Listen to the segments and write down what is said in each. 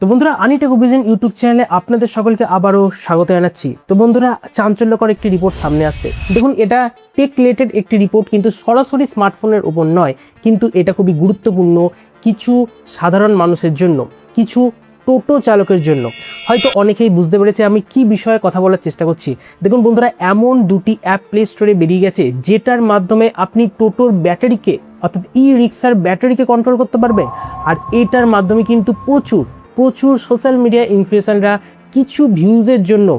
তো বন্ধুরা আনিটেক অভিযান ইউটিউব চ্যানেলে আপনাদের সকলকে আবারও স্বাগত জানাচ্ছি। তো বন্ধুরা চাঞ্চল্যকর একটি রিপোর্ট সামনে আসছে। দেখুন এটা টেক রিলেটেড একটি রিপোর্ট, কিন্তু সরাসরি স্মার্টফোনের উপর নয়, কিন্তু এটা খুবই গুরুত্বপূর্ণ কিছু সাধারণ মানুষের জন্য, কিছু টোটো চালকের জন্য। হয়তো অনেকেই বুঝতে পেরেছে আমি কি বিষয়ে কথা বলার চেষ্টা করছি। দেখুন বন্ধুরা, এমন দুটি অ্যাপ প্লে স্টোরে বেরিয়ে গেছে যেটার মাধ্যমে আপনি টোটোর ব্যাটারিকে অর্থাৎ ই রিক্সার ব্যাটারিকে কন্ট্রোল করতে পারবেন। আর এটার মাধ্যমে কিন্তু প্রচুর সোশ্যাল মিডিয়া ইনফ্লুয়েন্সাররা কিছু ভিউজের জন্য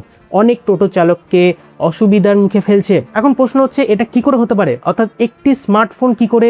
অনেক টোটো চালককে অসুবিধার মুখে ফেলছে। এখন প্রশ্ন হচ্ছে এটা কি করে হতে পারে, অর্থাৎ একটি স্মার্টফোন কি করে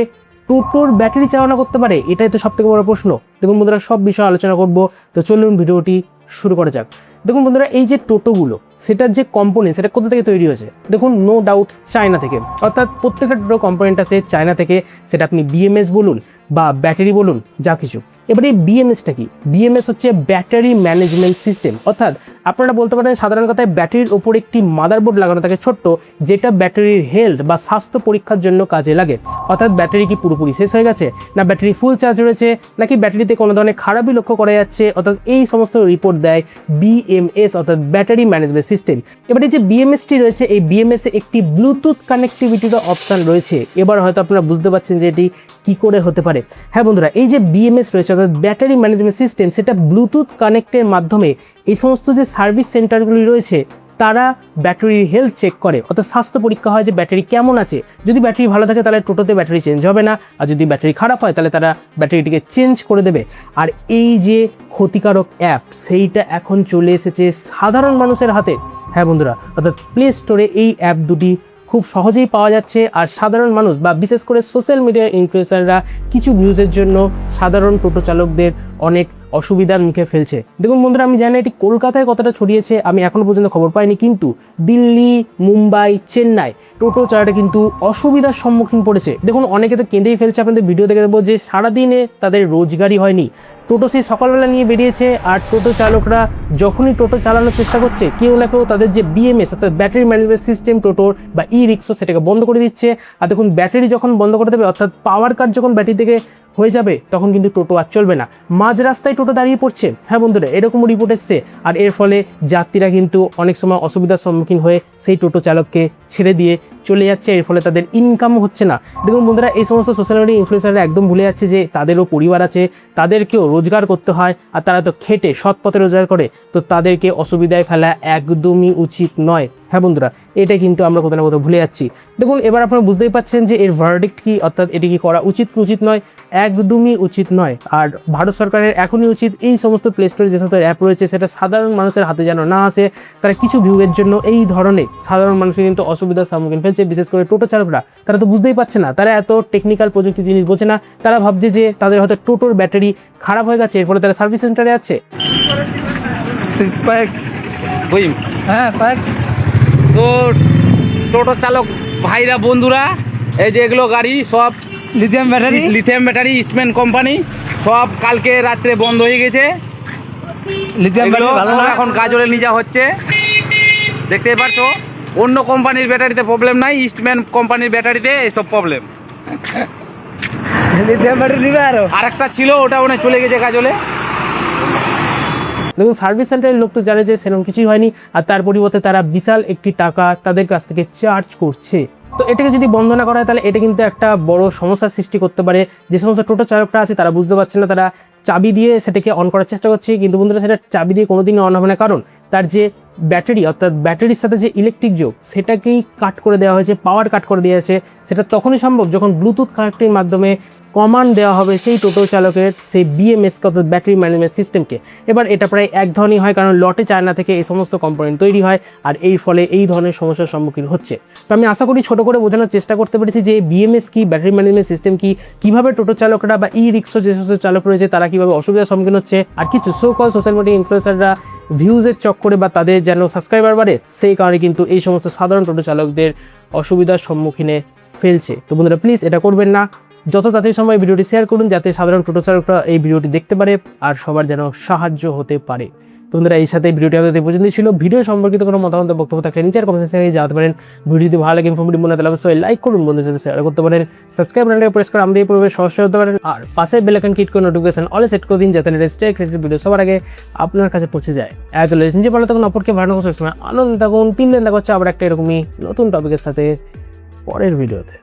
টোটোর ব্যাটারি চালনা করতে পারে, এটাই তো সবথেকে বড় প্রশ্ন। দেখুন বন্ধুরা, সব বিষয়ে আলোচনা করব, তো চলুন ভিডিওটি শুরু করা যাক। দেখুন বন্ধুরা, এই যে টোটোগুলো সেটার যে কম্পোনেন্ট সেটা কোথা থেকে তৈরি হয়েছে, দেখুন নো ডাউট চায়না থেকে। অর্থাৎ প্রত্যেকটা টোটো কম্পোনেন্ট আছে চায়না থেকে, সেটা আপনি বিএমএস বলুন বা ব্যাটারি বলুন, যা কিছু। এবারে এই বিএমএসটা কি? বিএমএস হচ্ছে ব্যাটারি ম্যানেজমেন্ট সিস্টেম। অর্থাৎ আপনারা বলতে পারেন সাধারণ কথায় ব্যাটারির ওপর একটি মাদারবোর্ড লাগানো থাকে ছোট্ট, যেটা ব্যাটারির হেলথ বা স্বাস্থ্য পরীক্ষার জন্য কাজে লাগে। অর্থাৎ ব্যাটারি কি পুরোপুরি শেষ হয়ে গেছে, না ব্যাটারি ফুল চার্জ রয়েছে, নাকি ব্যাটারিতে কোনো ধরনের খারাপই লক্ষ্য করা যাচ্ছে, অর্থাৎ এই সমস্ত রিপোর্ট দেয় বিএমএস অর্থাৎ ব্যাটারি ম্যানেজমেন্ট সিস্টেম। এবারে যে বিএমএসটি রয়েছে, এই বিএমএস এ একটি ব্লুটুথ কানেক্টিভিটির অপশান রয়েছে। এবার হয়তো আপনারা বুঝতে পারছেন যে এটি কি করে হতে পারে। হ্যাঁ বন্ধুরা, এই যে বিএমএস রয়েছে অর্থাৎ ব্যাটারি ম্যানেজমেন্ট সিস্টেম, সেটা ব্লুটুথ কানেক্টের মাধ্যমে এই সমস্ত যে সার্ভিস সেন্টারগুলি রয়েছে তারা ব্যাটারির হেলথ চেক করে, অর্থাৎ স্বাস্থ্য পরীক্ষা হয় যে ব্যাটারি কেমন আছে। যদি ব্যাটারি ভালো থাকে তাহলে টোটোতে ব্যাটারি চেঞ্জ হবে না, আর যদি ব্যাটারি খারাপ হয় তাহলে তারা ব্যাটারিটিকে চেঞ্জ করে দেবে। আর এই যে ক্ষতিকারক অ্যাপ, সেইটা এখন চলে এসেছে সাধারণ মানুষের হাতে। হ্যাঁ বন্ধুরা, অর্থাৎ প্লে স্টোরে এই অ্যাপ দুটি খুব সহজেই পাওয়া যাচ্ছে। আর সাধারণ মানুষ বা বিশেষ করে সোশ্যাল মিডিয়া ইনফ্লুয়েন্সাররা কিছু ভিউজের জন্য সাধারণ টোটো চালকদের অনেক অসুবিধার মুখে ফেলছে। দেখুন বন্ধুরা, আমি জানি এটি কলকাতায় কতটা ছড়িয়েছে আমি এখনও পর্যন্ত খবর পাইনি, কিন্তু দিল্লি, মুম্বাই, চেন্নাই টোটো চালাটা কিন্তু অসুবিধার সম্মুখীন পড়েছে। দেখুন অনেকে তো কেঁদেই ফেলছে। আপনাদের ভিডিও দেখে দেবো যে সারাদিনে তাদের রোজগারই হয়নি। টোটো সেই সকালবেলা নিয়ে বেরিয়েছে, আর টোটো চালকরা যখনই টোটো চালানোর চেষ্টা করছে কেউ না কেউ তাদের যে বিএমএস অর্থাৎ ব্যাটারি ম্যানেজমেন্ট সিস্টেম টোটোর বা ই রিক্সা সেটাকে বন্ধ করে দিচ্ছে। আর দেখুন ব্যাটারি যখন বন্ধ করে দেবে, অর্থাৎ পাওয়ার কাট যখন ব্যাটারি থেকে হয়ে যাবে, তখন কিন্তু টোটো আর চলবে না, মাঝ রাস্তায় টোটো দাঁড়িয়ে পড়ছে। হ্যাঁ বন্ধুরা, এরকমও রিপোর্ট এসছে। আর এর ফলে যাত্রীরা কিন্তু অনেক সময় অসুবিধার সম্মুখীন হয়ে সেই টোটো চালককে ছেড়ে দিয়ে চলে যাচ্ছে, এর ফলে তাদের ইনকামও হচ্ছে না। দেখুন বন্ধুরা, এই সমস্ত সোশ্যাল মিডিয়া ইনফ্লুয়েন্সাররা একদম ভুলে যাচ্ছে যে তাদেরও পরিবার আছে, তাদেরকেও রোজগার করতে হয়, আর তারা তো খেটে সৎ পথে রোজগার করে, তো তাদেরকে অসুবিধায় ফেলা একদমই উচিত নয়। হ্যাঁ বন্ধুরা, এটা কিন্তু আমরা কোথাও না কোথাও ভুলে যাচ্ছি। দেখুন এবার আপনারা বুঝতেই পারছেন যে এর ভার্ডিক্ট কি, অর্থাৎ এটি কি করা উচিত কি উচিত নয়, একদমই উচিত নয়। আর ভারত সরকারের এখনই উচিত এই সমস্ত প্লে স্টোরে যে সমস্ত অ্যাপ রয়েছে সেটা সাধারণ মানুষের হাতে যেন না আসে। তারা কিছু ভিউয়ের জন্য এই ধরনের সাধারণ মানুষকে কিন্তু অসুবিধার সম্মুখীন ফেলছে, বিশেষ করে টোটো চালকরা। তারা তো বুঝতেই পারছে না, তারা এত টেকনিক্যাল প্রযুক্তি জিনিস বোঝে না। তারা ভাবছে যে তাদের হয়তো টোটোর ব্যাটারি খারাপ হয়ে গেছে, এর ফলে তারা সার্ভিস সেন্টারে যাচ্ছে। তো টোটো চালক ভাইরা বন্ধুরা, এই যে এগুলো গাড়ি সব লিথিয়াম ব্যাটারি ইস্টম্যান কোম্পানি, সব কালকে রাত্রে বন্ধ হয়ে গেছে। লিথিয়াম ব্যাটারি এখন গাজলে নিয়ে যাওয়া হচ্ছে, দেখতেই পারছো। অন্য কোম্পানির ব্যাটারিতে প্রবলেম নাই, ইস্টম্যান কোম্পানির ব্যাটারিতে এইসব প্রবলেম। লিথিয়াম ব্যাটারি নিবে আর একটা ছিল, ওটা ওখানে চলে গেছে গাজলে। দেখুন সার্ভিস সেন্টারের লোক তো জানে যে সেরকম কিছুই হয়নি, আর তার পরিবর্তে তারা বিশাল একটি টাকা তাদের কাছ থেকে চার্জ করছে। তো এটাকে যদি বন্ধ না করা হয় তাহলে এটা কিন্তু একটা বড় সমস্যার সৃষ্টি করতে পারে। যে সমস্ত টোটো চালকরা আছে তারা বুঝতে পারছে না, তারা চাবি দিয়ে সেটাকে অন করার চেষ্টা করছে, কিন্তু বন্ধুরা সেটা চাবি দিয়ে কোনোদিনই অন হবে না, কারণ তার যে ব্যাটারি অর্থাৎ ব্যাটারির সাথে যে ইলেকট্রিক যোগ সেটাকেই কাট করে দেওয়া হয়েছে, পাওয়ার কাট করে দেওয়া হয়েছে। সেটা তখনই সম্ভব যখন ব্লুটুথ কানেক্টের মাধ্যমে কমান্ড দেওয়া হবে সেই টোটো চালকের সেই বিএমএস অর্থাৎ ব্যাটারি ম্যানেজমেন্ট সিস্টেমকে। এবার এটা প্রায় এক ধরনই হয়, কারণ লটে চায়না থেকে এই সমস্ত কম্পোনেন্ট তৈরি হয়, আর এই ফলে এই ধরনের সমস্যার সম্মুখীন হচ্ছে। তো আমি আশা করি ছোটো করে বোঝানোর চেষ্টা করতে পেরেছি যে বিএমএস কি, ব্যাটারি ম্যানেজমেন্ট সিস্টেম কি, কীভাবে টোটো চালকরা বা ই রিক্সা যে সমস্ত চালক রয়েছে তারা কীভাবে অসুবিধার সম্মুখীন হচ্ছে। আর কিছু সোশ্যাল মিডিয়া ইনফ্লুয়েন্সাররা ভিউজের চক্করে বা তাদের যেন সাবস্ক্রাইবার বাড়ে সেই কারণে কিন্তু এই সমস্ত সাধারণ টোটো চালকদের অসুবিধার সম্মুখীনে ফেলছে। তো বন্ধুরা প্লিজ এটা করবেন না, যত তাড়াতাড়ি সময় ভিডিওটি শেয়ার করুন যাতে সাধারণ টোটো চালকরা এই ভিডিওটি দেখতে পারে আর সবার যেন সাহায্য হতে পারে। তো বন্ধুরা এই সাথে ভিডিওটি আমাদের এই পর্যন্তই ছিল। ভিডিও সম্পর্কিত কোনো মতামত বক্তব্য থাকলে নিচের কমেন্ট সেকশনে জানাতে পারেন। ভিডিও যদি ভালো লাগে ইনফরমেটিভ মনে হয় তাহলে অবশ্যই লাইক করুন, বন্ধুদের সাথে শেয়ার করতে পারেন, সাবস্ক্রাইব বাটনটা প্রেস করে আমাদের এই পূর্বে সহজ হতে পারেন, আর পাশে বেল আইকন ক্লিক করে নোটিফিকেশন অলে সেট করে দিন যাতে লেটেস্ট ক্রিয়েটিভ ভিডিও সবার আগে আপনার কাছে পৌঁছে যায়। অ্যাজ অলওয়েজ নিজে ভালো থাকুন, অপরকে ভালো থাকুন, সময় আনন্দ থাকুন। 3 দিন দেখা হচ্ছে আবার একটা এরকমই নতুন টপিকের সাথে পরের ভিডিওতে।